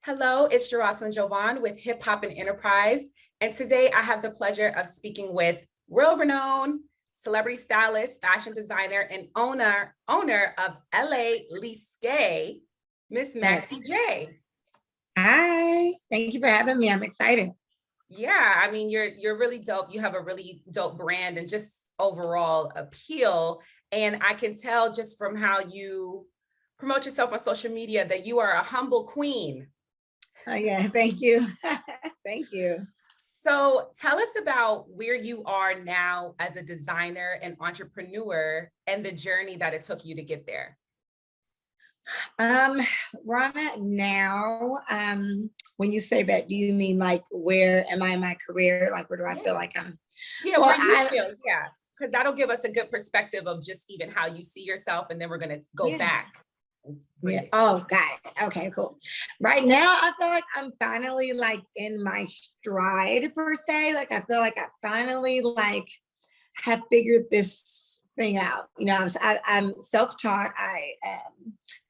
Hello, it's Jocelyn Jovan with Hip Hop and Enterprise. And today I have the pleasure of speaking with world-renowned celebrity stylist, fashion designer, and owner of Ellaè Lisquè, Miss Maxie J. Hi, thank you for having me. I'm excited. Yeah, I mean, you're really dope. You have a really dope brand and just overall appeal. And I can tell just from how you promote yourself on social media that you are a humble queen. Oh yeah, thank you. Thank you. So tell us about where you are now as a designer and entrepreneur and the journey that it took you to get there. Um, where I'm at now, when you say that, do you mean like where am I in my career? Like where do I feel like I'm? Yeah, Well, where you feel, yeah. Because that'll give us a good perspective of just even how you see yourself, and then we're gonna go back. Yeah. Oh, got it. Okay, cool. Right now, I feel like I'm finally like in my stride per se. Like I feel like I finally like have figured this thing out. You know, I'm self-taught. I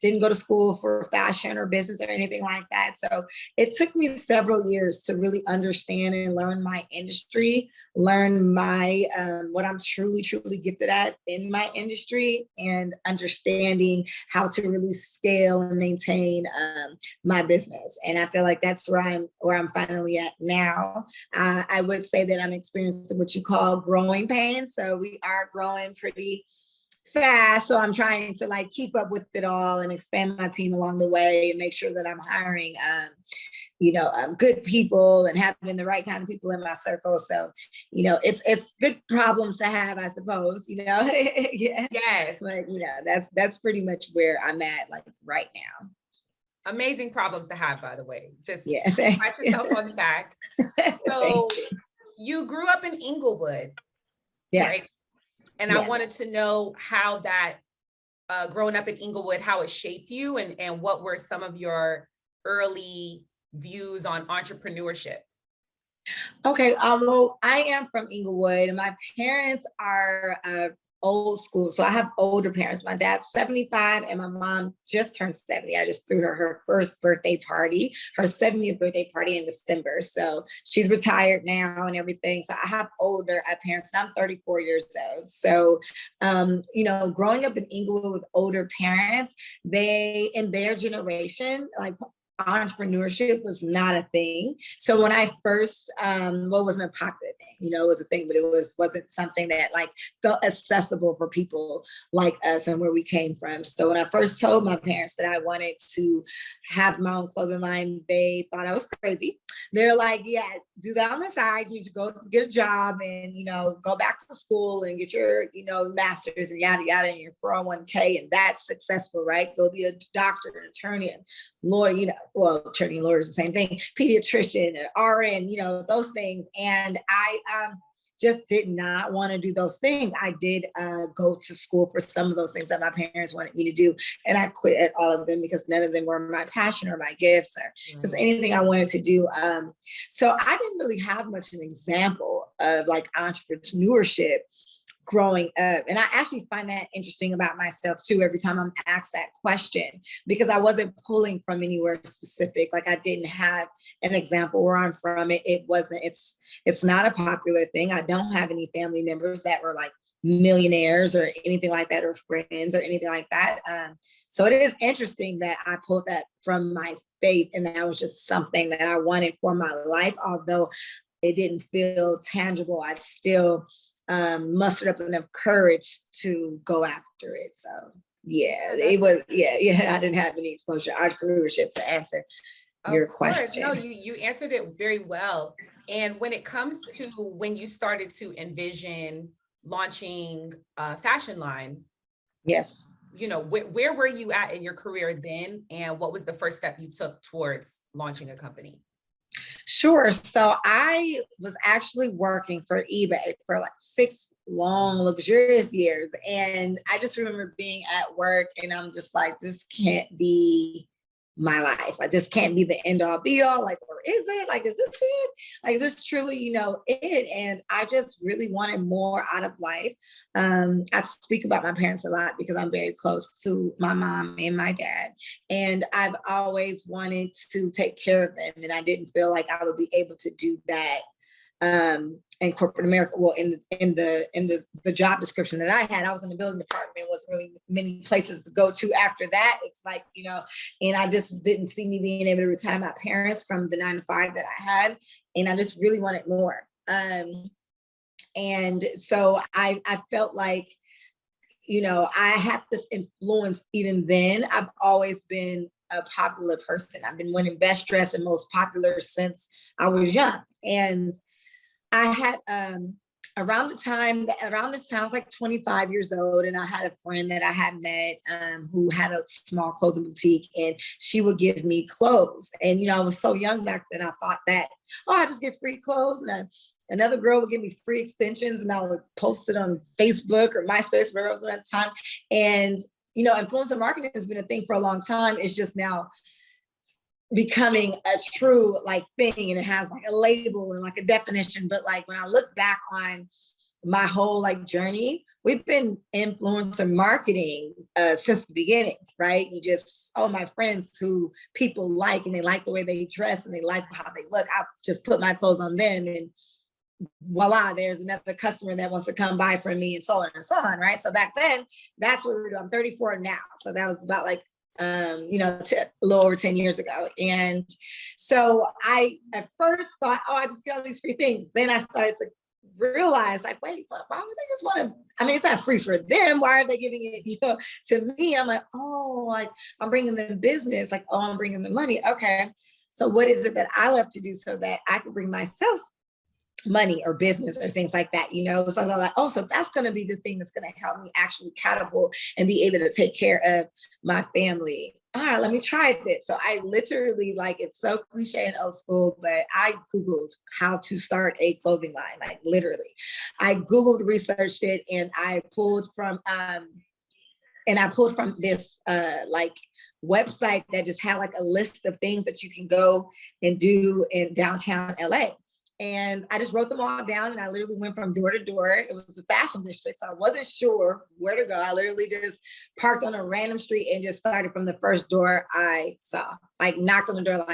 didn't go to school for fashion or business or anything like that. So it took me several years to really understand and learn my industry, learn my what I'm truly gifted at in my industry, and understanding how to really scale and maintain my business. And I feel like that's where I'm finally at now. I would say that I'm experiencing what you call growing pains. So we are growing pretty fast. So I'm trying to like keep up with it all and expand my team along the way and make sure that I'm hiring, good people and having the right kind of people in my circle. So, it's good problems to have, I suppose, yeah. Yes. But, that's pretty much where I'm at like right now. Amazing problems to have, by the way. Just pat you. yourself on the back. So you grew up in Inglewood, yes. right? And I wanted to know how that growing up in Inglewood, how it shaped you and what were some of your early views on entrepreneurship? Okay, well, I am from Inglewood, and my parents are old school. So I have older parents. My dad's 75, and my mom just turned 70. I just threw her first birthday party, her 70th birthday party in December. So she's retired now and everything. So I have older parents, and I'm 34 years old. So, growing up in Inglewood with older parents, they, in their generation, like entrepreneurship was not a thing. So when I first, wasn't a popular thing, it was a thing, but it wasn't something that like felt accessible for people like us and where we came from. So when I first told my parents that I wanted to have my own clothing line, they thought I was crazy. They're like, yeah, do that on the side. You need to go get a job and, go back to school and get your, master's and yada, yada, and your 401k. And that's successful, right? Go be a doctor, an attorney, and lawyer, attorney and lawyer is the same thing, pediatrician, RN, those things. And I just did not want to do those things. I did go to school for some of those things that my parents wanted me to do. And I quit at all of them because none of them were my passion or my gifts or just anything I wanted to do. So I didn't really have much an example of like entrepreneurship growing up. And I actually find that interesting about myself too, every time I'm asked that question, because I wasn't pulling from anywhere specific. Like I didn't have an example where I'm from. It's not a popular thing. I don't have any family members that were like millionaires or anything like that, or friends or anything like that. So it is interesting that I pulled that from my faith, and that was just something that I wanted for my life. Although it didn't feel tangible, I still mustered up enough courage to go after it. So it was, I didn't have any exposure to entrepreneurship to answer your question. No, you answered it very well. And when it comes to when you started to envision launching a fashion line, yes, where were you at in your career then? And what was the first step you took towards launching a company? Sure. So I was actually working for eBay for like 6 long, luxurious years. And I just remember being at work and I'm just like, this can't be my life. Like, this can't be the end all be all. Like, or is it? Like, is this it? Like, is this truly, it? And I just really wanted more out of life. I speak about my parents a lot because I'm very close to my mom and my dad. And I've always wanted to take care of them. And I didn't feel like I would be able to do that in corporate America. Well, in the job description that I had, I was in the building department, wasn't really many places to go to after that. It's like, and I just didn't see me being able to retire my parents from the 9 to 5 that I had. And I just really wanted more. And so I felt like, I had this influence even then. I've always been a popular person. I've been winning best dressed and most popular since I was young. And I had around this time, I was like 25 years old, and I had a friend that I had met who had a small clothing boutique, and she would give me clothes. And, I was so young back then, I thought that, I just get free clothes. And another girl would give me free extensions, and I would post it on Facebook or MySpace, wherever I was doing at the time. And, influencer marketing has been a thing for a long time. It's just now becoming a true thing, and it has a label and a definition. But when I look back on my whole journey, we've been influencer marketing since the beginning, right? My friends who people like, and they like the way they dress and they like how they look, I just put my clothes on them, and voila, there's another customer that wants to come buy from me, and so on, right? So back then, that's what we were doing. I'm 34 now, so that was about a little over 10 years ago. And so I at first thought, I just get all these free things. Then I started to realize wait, why would they just want to, it's not free for them. Why are they giving it, to me? I'm I'm bringing them business. I'm bringing them money. Okay. So what is it that I love to do so that I can bring myself money or business or things like that, So I'm like, so that's going to be the thing that's going to help me actually catapult and be able to take care of my family. All right, let me try this. So I literally, it's so cliche and old school, but I Googled how to start a clothing line, literally. I Googled, researched it, and I pulled from this website that just had a list of things that you can go and do in downtown LA. And I just wrote them all down, and I literally went from door to door. It was the fashion district, so I wasn't sure where to go. I literally just parked on a random street and just started from the first door I saw. Knocked on the door,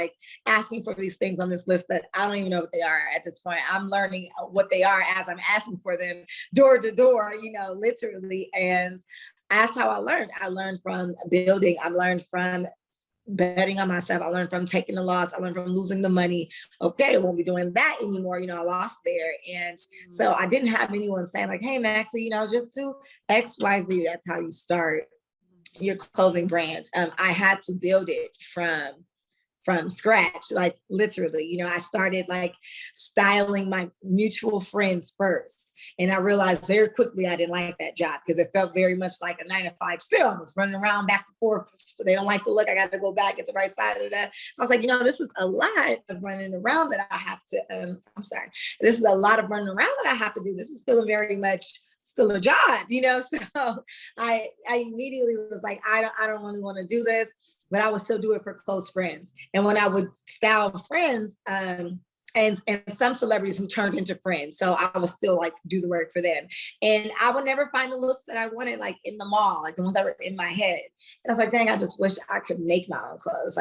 asking for these things on this list that I don't even know what they are at this point. I'm learning what they are as I'm asking for them door to door, literally. And that's how I learned. I learned from building. I learned from betting on myself. I learned from taking the loss. I learned from losing the money. Okay, I won't be doing that anymore. I lost there. And so I didn't have anyone saying hey, Maxie, just do X, Y, Z. That's how you start your clothing brand. I had to build it from scratch, literally. I started styling my mutual friends first. And I realized very quickly I didn't like that job because it felt very much like a 9 to 5 still. I was running around back and forth. They don't like the look. I got to go back at the right side of that. I was like, this is a lot of running around that I have to, this is a lot of running around that I have to do. This is feeling very much still a job, So I immediately was like, I don't really want to do this. But I would still do it for close friends. And when I would style friends, and some celebrities who turned into friends. So I would still do the work for them. And I would never find the looks that I wanted in the mall, the ones that were in my head. And I was like, dang, I just wish I could make my own clothes,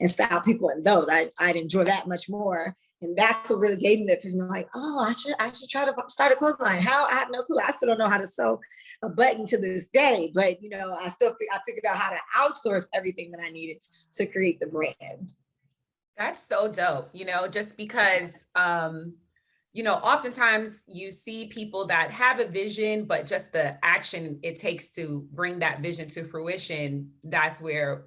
and style people in those. I'd enjoy that much more. And that's what really gave me that feeling I should try to start a clothing line. How? I have no clue. I still don't know how to sew a button to this day, but I figured out how to outsource everything that I needed to create the brand. That's so dope, just because, oftentimes you see people that have a vision, but just the action it takes to bring that vision to fruition, that's where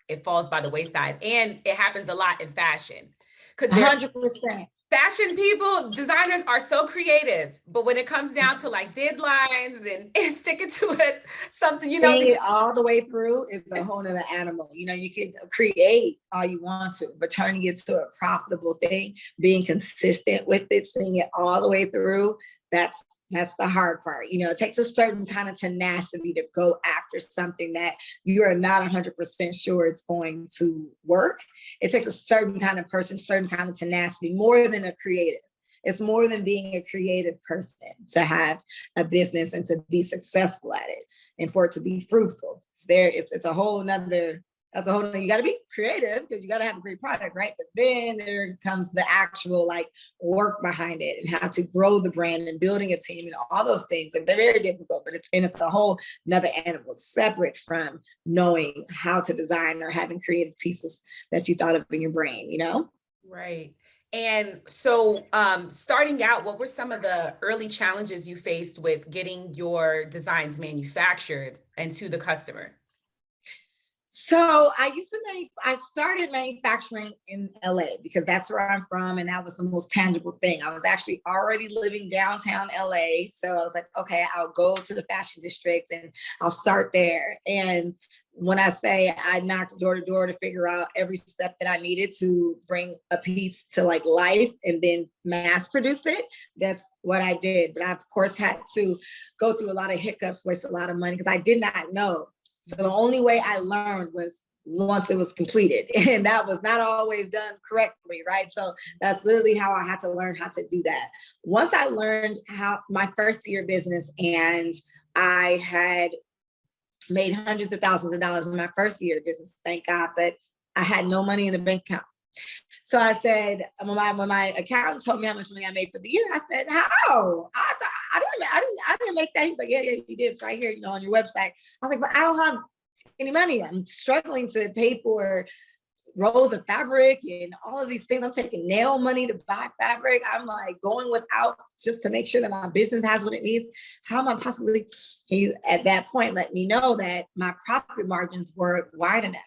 it falls by the wayside. And it happens a lot in fashion. Because 100%. Fashion people, designers are so creative, but when it comes down to deadlines and sticking to it, something, Seeing it all the way through is a whole nother animal. You can create all you want to, but turning it to a profitable thing, being consistent with it, seeing it all the way through, That's the hard part. You know, it takes a certain kind of tenacity to go after something that you are not 100% sure it's going to work. It takes a certain kind of person, certain kind of tenacity, more than a creative. It's more than being a creative person to have a business and to be successful at it and for it to be fruitful. It's a whole nother, that's a whole nother, you got to be creative because you got to have a great product, right? But then there comes the actual like work behind it and how to grow the brand and building a team and all those things. And they're very difficult, but it's a whole nother animal. It's separate from knowing how to design or having creative pieces that you thought of in your brain, you know? Right. And so starting out, what were some of the early challenges you faced with getting your designs manufactured and to the customer? So I started manufacturing in LA because that's where I'm from. And that was the most tangible thing. I was actually already living downtown LA. So I was like, okay, I'll go to the fashion district and I'll start there. And when I say I knocked door to door to figure out every step that I needed to bring a piece to like life and then mass produce it, that's what I did. But I, of course, had to go through a lot of hiccups, waste a lot of money because I did not know. So the only way I learned was once it was completed. And that was not always done correctly, right? So that's literally how I had to learn how to do that. Once I learned how my first year business and I had made hundreds of thousands of dollars in my first year of business, thank God, but I had no money in the bank account. So I said, when my accountant told me how much money I made for the year, I said, how? I didn't make that. He's like, yeah, you did. It's right here, on your website. I was like, but I don't have any money. I'm struggling to pay for rolls of fabric and all of these things. I'm taking nail money to buy fabric. I'm like going without just to make sure that my business has what it needs. How am I possibly, he at that point let me know that my profit margins were wide enough.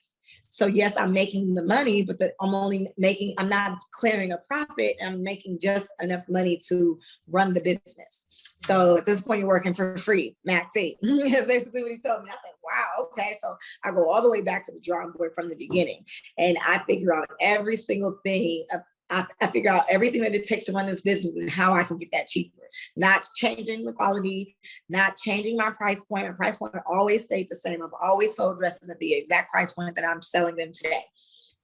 So yes, I'm making the money, but I'm not clearing a profit. I'm making just enough money to run the business. So at this point, you're working for free, Maxie. That's basically what he told me. I said, wow, okay. So I go all the way back to the drawing board from the beginning. And I figure out every single thing. I figure out everything that it takes to run this business and how I can get that cheaper. Not changing the quality, not changing my price point. My price point always stayed the same. I've always sold dresses at the exact price point that I'm selling them today.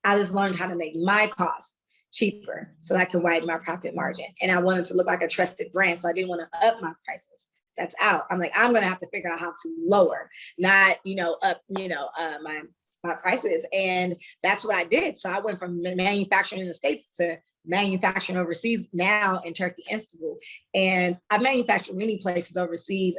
I just learned how to make my cost cheaper so that I can widen my profit margin. And I wanted to look like a trusted brand. So I didn't want to up my prices. That's out. I'm like, I'm going to have to figure out how to lower, not, up, my prices. And that's what I did. So I went from manufacturing in the States to manufacturing overseas now in Turkey, Istanbul. And I manufactured many places overseas.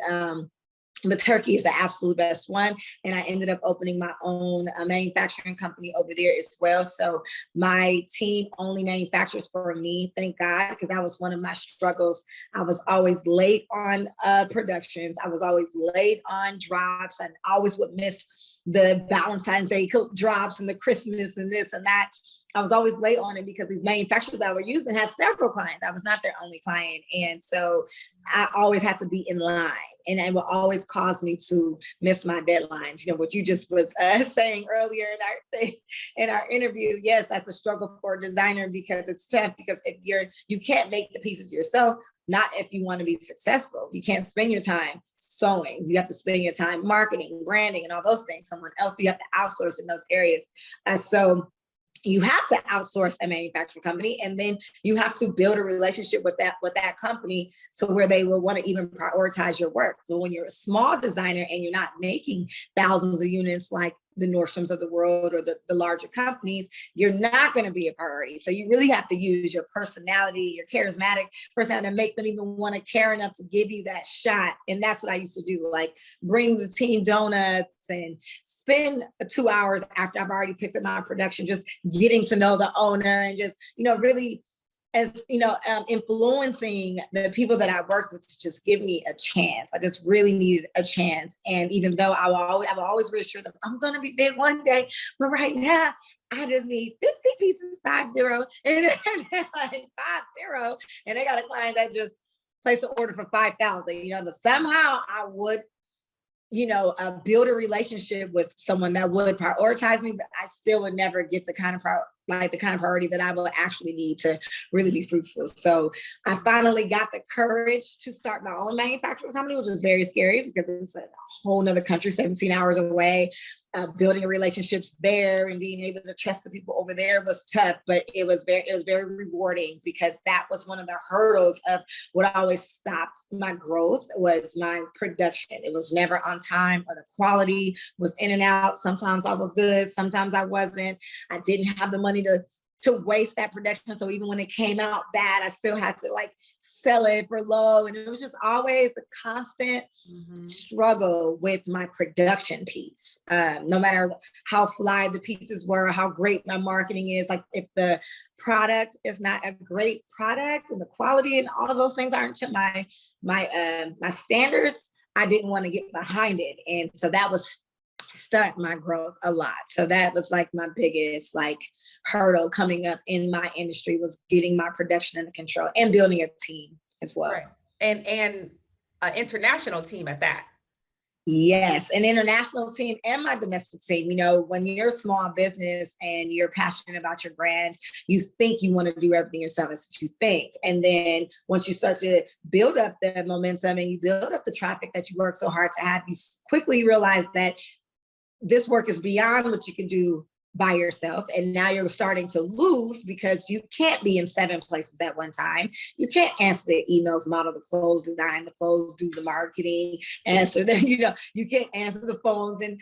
But Turkey is the absolute best one. And I ended up opening my own manufacturing company over there as well. So my team only manufactures for me, thank God, because that was one of my struggles. I was always late on productions. I was always late on drops. I always would miss the Valentine's Day drops and the Christmas and this and that. I was always late on it because these manufacturers that I were using had several clients. I was not their only client. And so I always had to be in line. And it will always cause me to miss my deadlines. What you just was saying earlier in our interview. Yes, that's a struggle for a designer because it's tough. Because if you can't make the pieces yourself, not if you want to be successful. You can't spend your time sewing. You have to spend your time marketing, branding, and all those things. Someone else, you have to outsource in those areas. So you have to outsource a manufacturing company, and then you have to build a relationship with that company to where they will want to even prioritize your work. But when you're a small designer and you're not making thousands of units like the Nordstroms of the world or the larger companies, you're not going to be a priority. So you really have to use your personality, your charismatic personality to make them even want to care enough to give you that shot. And that's what I used to do, like bring the team donuts and spend 2 hours after I've already picked up my production, just getting to know the owner and just, really influencing the people that I worked with to just give me a chance. I just really needed a chance. And even though I will always reassure them, I'm going to be big one day, but right now I just need 50 pieces, 50, and like 50. And they got a client that just placed an order for 5,000, but somehow I would, build a relationship with someone that would prioritize me, but I still would never get the kind of like the kind of priority that I will actually need to really be fruitful. So I finally got the courage to start my own manufacturing company, which is very scary because it's a whole nother country, 17 hours away. Building relationships there and being able to trust the people over there was tough, but it was very rewarding, because that was one of the hurdles of what always stopped my growth was my production. It was never on time, or the quality was in and out. Sometimes I was good, sometimes I wasn't. I didn't have the money to waste that production. So even when it came out bad, I still had to like sell it for low. And it was just always a constant struggle with my production piece. No matter how fly the pieces were, how great my marketing is, like if the product is not a great product and the quality and all of those things aren't to my standards, I didn't want to get behind it. And so that was stuck my growth a lot. So that was like my biggest like hurdle coming up in my industry, was getting my production under control and building a team as well. Right. And an international team at that. Yes, an international team and my domestic team. You know, when you're a small business and you're passionate about your brand, you think you want to do everything yourself. That's what you think. And then once you start to build up the momentum and you build up the traffic that you work so hard to have, you quickly realize that this work is beyond what you can do by yourself. And now you're starting to lose because you can't be in 7 places at one time. You can't answer the emails, model the clothes, design the clothes, do the marketing, answer the, you can't answer the phones and,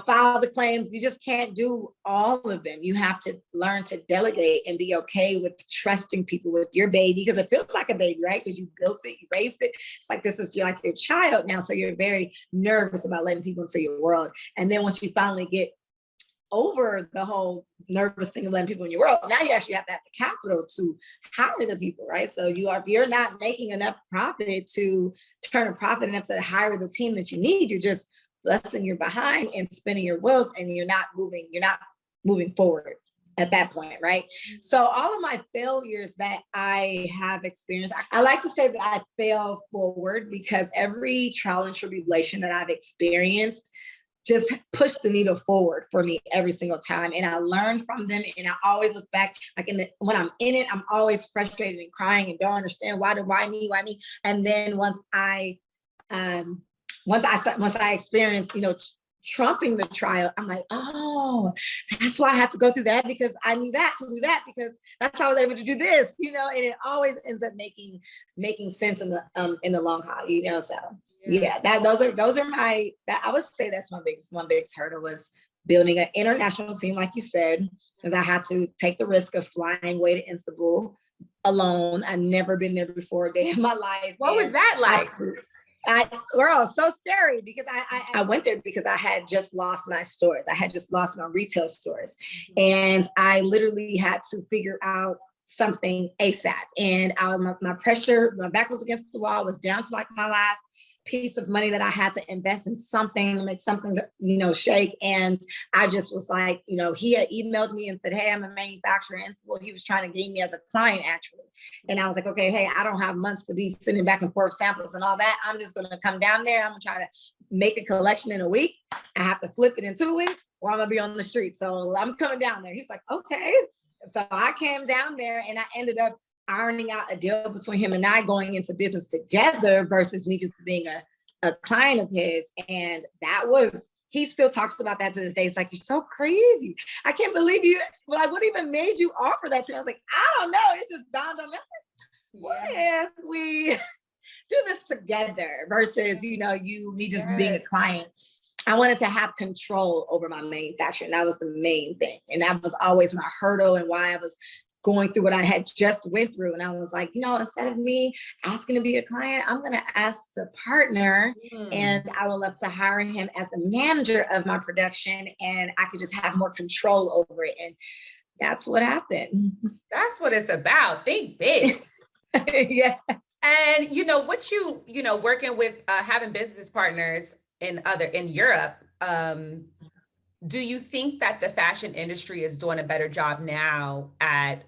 file the claims. You just can't do all of them. You have to learn to delegate and be okay with trusting people with your baby, because it feels like a baby, right? Because you built it, you raised it. It's like, this is like your child now. So you're very nervous about letting people into your world. And then once you finally get over the whole nervous thing of letting people in your world, now you actually have to have the capital to hire the people, right? So you're not making enough profit to turn a profit enough to hire the team that you need. You're just busting your behind and spinning your wheels, and you're not moving forward at that point, right? So all of my failures that I have experienced, I like to say that I fail forward, because every trial and tribulation that I've experienced just push the needle forward for me every single time. And I learn from them. And I always look back, like when I'm in it, I'm always frustrated and crying and don't understand why me? And then once I experience, trumping the trial, I'm like, oh, that's why I have to go through that, because I knew that to do that, because that's how I was able to do this, and it always ends up making sense in the long haul, so. Yeah, those are my, I would say that's my biggest hurdle, was building an international team, like you said, because I had to take the risk of flying way to Istanbul alone. I've never been there before a day in my life. What was that like? Girl, so scary, because I went there because I had just lost my stores. I had just lost my retail stores. And I literally had to figure out something ASAP. And my pressure, my back was against the wall, was down to like my last piece of money that I had to invest in something to make something, shake. And I just was like, he had emailed me and said, hey, I'm a manufacturer. And well, he was trying to gain me as a client, actually. And I was like, okay, hey, I don't have months to be sending back and forth samples and all that. I'm just going to come down there. I'm going to try to make a collection in a week. I have to flip it in 2 weeks, or I'm going to be on the street. So I'm coming down there. He's like, okay. So I came down there, and I ended up ironing out a deal between him and I, going into business together versus me just being a client of his. And he still talks about that to this day. It's like, you're so crazy. I can't believe you. Like, what even made you offer that to me? I was like, I don't know. It just dawned on me. What if we do this together versus, me just being a client? I wanted to have control over my manufacturing. That was the main thing. And that was always my hurdle, and why I was going through what I had just went through. And I was like, instead of me asking to be a client, I'm going to ask to partner, and I would love to hire him as the manager of my production, and I could just have more control over it. And that's what happened. That's what it's about. Think big. Yeah. And, what working with having business partners in Europe, do you think that the fashion industry is doing a better job now at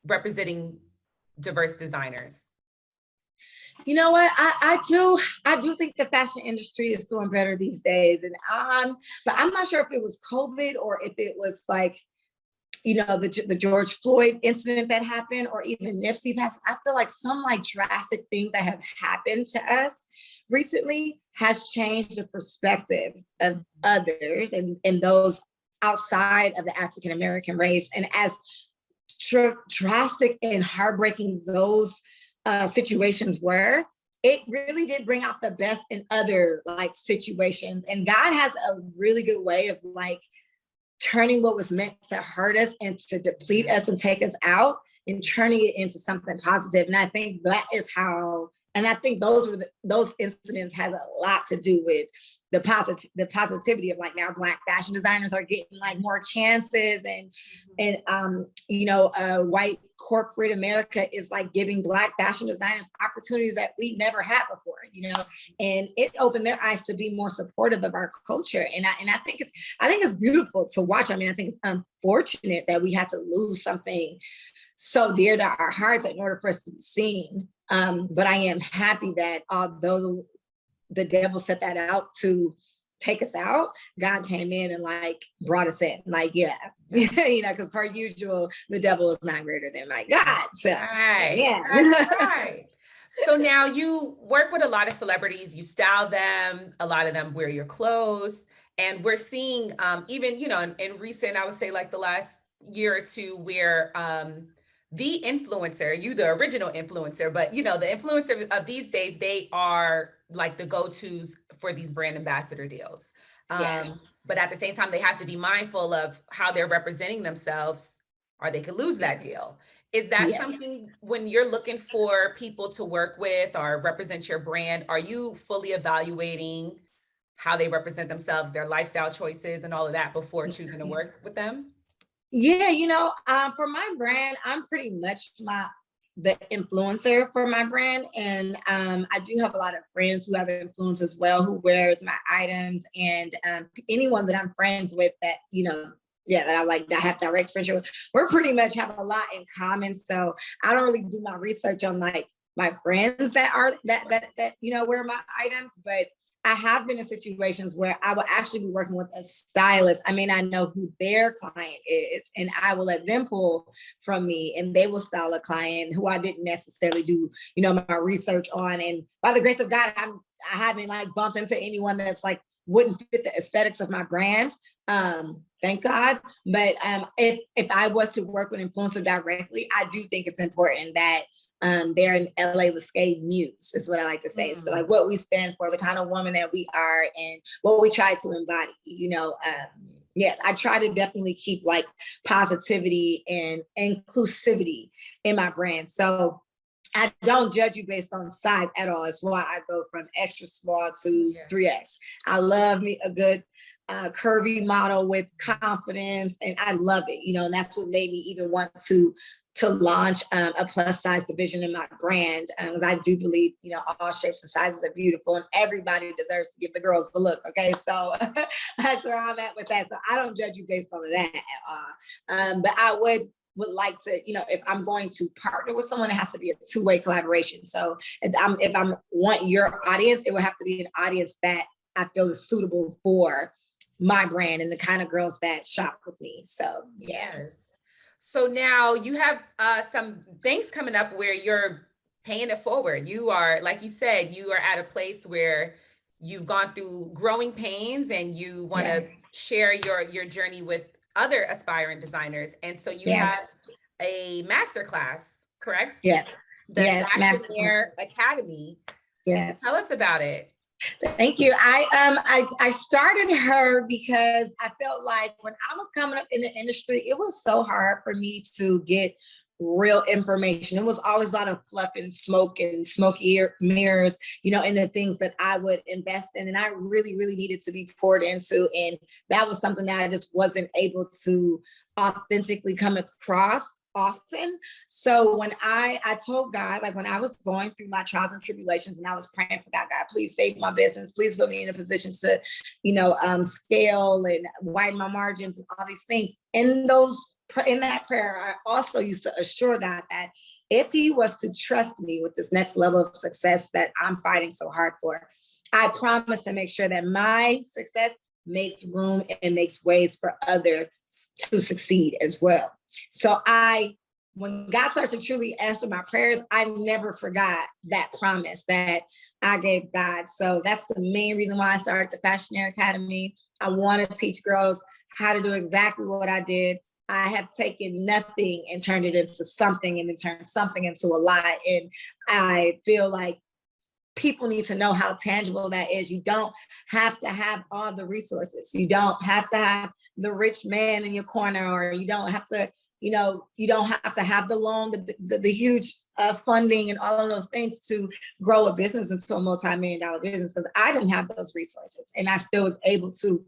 representing diverse designers? You know what? I do think the fashion industry is doing better these days. But I'm not sure if it was COVID or if it was like the George Floyd incident that happened, or even Nipsey passed. I feel like some like drastic things that have happened to us recently has changed the perspective of others and those outside of the African American race. And as drastic and heartbreaking those situations were, it really did bring out the best in other like situations. And God has a really good way of like turning what was meant to hurt us and to deplete us and take us out and turning it into something positive. And I think that is how, and I think those incidents has a lot to do with the positivity of like now Black fashion designers are getting like more chances, and white corporate America is like giving Black fashion designers opportunities that we never had before, and it opened their eyes to be more supportive of our culture. And I think it's beautiful to watch. I mean, I think it's unfortunate that we had to lose something so dear to our hearts in order for us to be seen. But I am happy that although the devil set that out to take us out, God came in and like brought us in. Like, because per usual, the devil is not greater than my God. So, right. Yeah. That's right. So now you work with a lot of celebrities, you style them, a lot of them wear your clothes. And we're seeing even, in recent, I would say like the last year or two, where the influencer, you the original influencer, but the influencer of these days, they are like the go-tos for these brand ambassador deals. But at the same time, they have to be mindful of how they're representing themselves, or they could lose that deal. Is that something when you're looking for people to work with or represent your brand, are you fully evaluating how they represent themselves, their lifestyle choices and all of that before choosing to work with them? Yeah, for my brand, I'm pretty much the influencer for my brand. And I do have a lot of friends who have influence as well, who wears my items, and anyone that I'm friends with that, that I like, that I have direct friendship with, we're pretty much have a lot in common. So I don't really do my research on like my friends that are that wear my items, but I have been in situations where I will actually be working with a stylist. I mean, I know who their client is, and I will let them pull from me, and they will style a client who I didn't necessarily do, my research on. And by the grace of God, I haven't like bumped into anyone that's like wouldn't fit the aesthetics of my brand. Thank God. But if I was to work with influencer directly, I do think it's important that they're an Ellaè Lisquè muse, is what I like to say. It's like what we stand for, the kind of woman that we are, and what we try to embody. Yes, I try to definitely keep like positivity and inclusivity in my brand. So I don't judge you based on size at all. It's why I go from extra small to 3X. I love me a good curvy model with confidence, and I love it, and that's what made me even want to launch a plus size division in my brand, because I do believe, all shapes and sizes are beautiful, and everybody deserves to give the girls the look. Okay, so that's where I'm at with that. So I don't judge you based on that at all. But I would like to, if I'm going to partner with someone, it has to be a two-way collaboration. So if I want your audience, it would have to be an audience that I feel is suitable for my brand and the kind of girls that shop with me. So Yes. So now you have some things coming up where you're paying it forward. You are, like you said, you are at a place where you've gone through growing pains, and you want to share your journey with other aspiring designers. And so you have a masterclass, correct? Yes. The Fashionaire Academy. Yes. Tell us about it. Thank you. I started her because I felt like when I was coming up in the industry, it was so hard for me to get real information. It was always a lot of fluff and smoke and smoky mirrors, in the things that I would invest in. And I really, really needed to be poured into. And that was something that I just wasn't able to authentically come across often. So when I told God, like when I was going through my trials and tribulations, and I was praying for God, please save my business, please put me in a position to, scale and widen my margins and all these things. In that prayer, I also used to assure God that if he was to trust me with this next level of success that I'm fighting so hard for, I promise to make sure that my success makes room and makes ways for other to succeed as well. So when God started to truly answer my prayers, I never forgot that promise that I gave God. So that's the main reason why I started the Fashionaire Academy. I want to teach girls how to do exactly what I did. I have taken nothing and turned it into something, and then turned something into a lot. And I feel like people need to know how tangible that is. You don't have to have all the resources. You don't have to have the rich man in your corner, or you don't have to, you don't have to have the loan, the huge funding and all of those things to grow a business into a multi-million-dollar business, because I didn't have those resources and I still was able to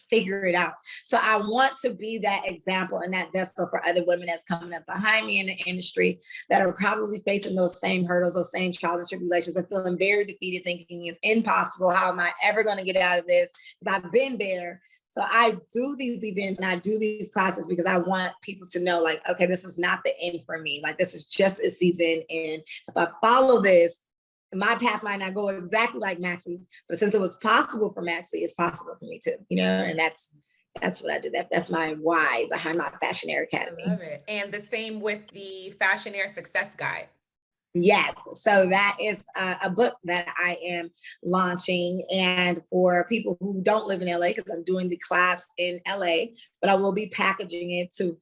figure it out. So I want to be that example and that vessel for other women that's coming up behind me in the industry that are probably facing those same hurdles, those same trials and tribulations, and feeling very defeated, thinking it's impossible. How am I ever going to get out of this? Because I've been there. So I do these events and I do these classes because I want people to know, like, okay, this is not the end for me. Like, this is just a season. And if I follow this, my path might not go exactly like Maxie's, but since it was possible for Maxie, it's possible for me too, and that's what I did. That's my why behind my Fashionaire Academy. I love it. And the same with the Fashionaire Success Guide. Yes. So that is a book that I am launching. And for people who don't live in LA, because I'm doing the class in LA, but I will be packaging it to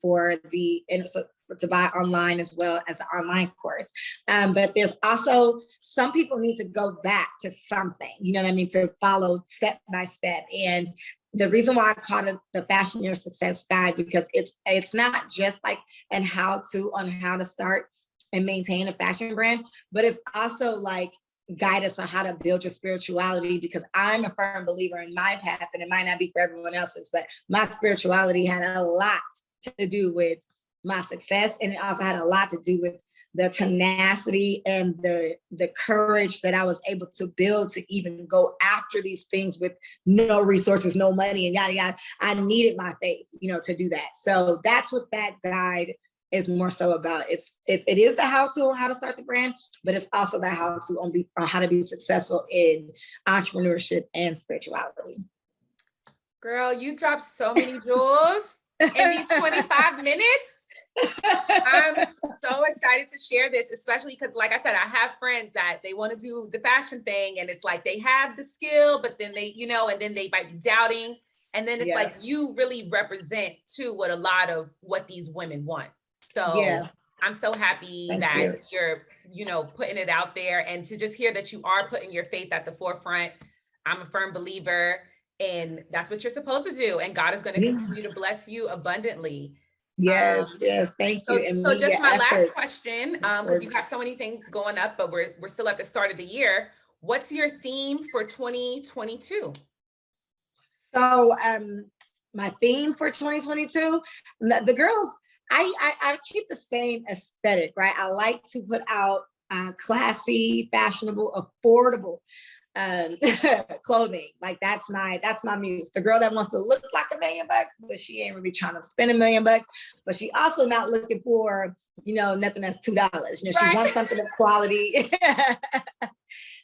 buy online as well as the online course. But there's also, some people need to go back to something, to follow step by step. And the reason why I called it the Fashionaire Success Guide, because it's not just like an how-to on how to start and maintain a fashion brand, but it's also like guidance on how to build your spirituality, because I'm a firm believer in my path, and it might not be for everyone else's, but my spirituality had a lot to do with my success. And it also had a lot to do with the tenacity and the courage that I was able to build to even go after these things with no resources, no money, and yada, yada. I needed my faith, to do that. So that's what that guide is more so about. It is the how-to on how to start the brand, but it's also the how-to on how to be successful in entrepreneurship and spirituality. Girl, you dropped so many jewels in these 25 minutes. I'm so excited to share this, especially because, like I said, I have friends that they want to do the fashion thing, and it's like they have the skill, but then they, and then they might be doubting. And then it's like, you really represent too what these women want. So I'm so happy that you're, putting it out there, and to just hear that you are putting your faith at the forefront. I'm a firm believer, and that's what you're supposed to do. And God is going to continue to bless you abundantly. Yes, thank you. So just my last question, because you got so many things going up, but we're still at the start of the year. What's your theme for 2022? So my theme for 2022, the girls, I keep the same aesthetic, right? I like to put out classy, fashionable, affordable clothing. Like that's my muse. The girl that wants to look like $1 million, but she ain't really trying to spend $1 million, but she also not looking for, nothing that's $2. She wants something of quality.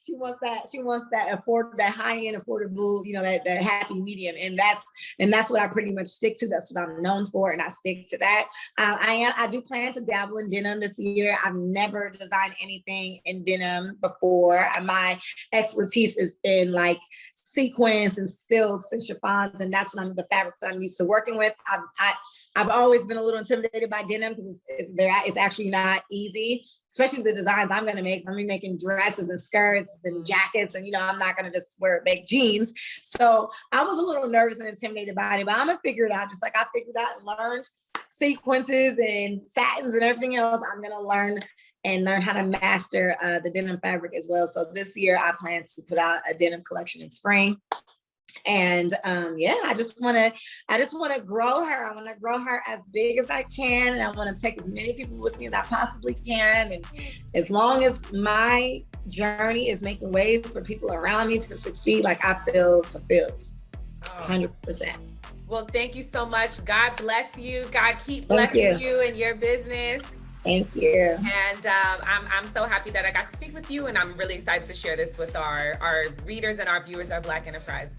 She wants that high-end affordable, that happy medium. And that's what I pretty much stick to. That's what I'm known for. And I stick to that. I do plan to dabble in denim this year. I've never designed anything in denim before. My expertise is in like sequins and silks and chiffons. And that's the fabrics that I'm used to working with. I've always been a little intimidated by denim because it's actually not easy, especially the designs I'm going to make. I'm going to be making dresses and skirts and jackets, and I'm not going to just make jeans. So I was a little nervous and intimidated by it, but I'm going to figure it out. Just like I figured out and learned sequences and satins and everything else, I'm going to learn how to master the denim fabric as well. So this year I plan to put out a denim collection in spring. And I just want to grow her. I want to grow her as big as I can, and I want to take as many people with me as I possibly can. And as long as my journey is making ways for people around me to succeed, like I feel fulfilled, 100%. Well, thank you so much. God bless you. God keep blessing you and your business. Thank you. And I'm so happy that I got to speak with you, and I'm really excited to share this with our readers and our viewers of Black Enterprise.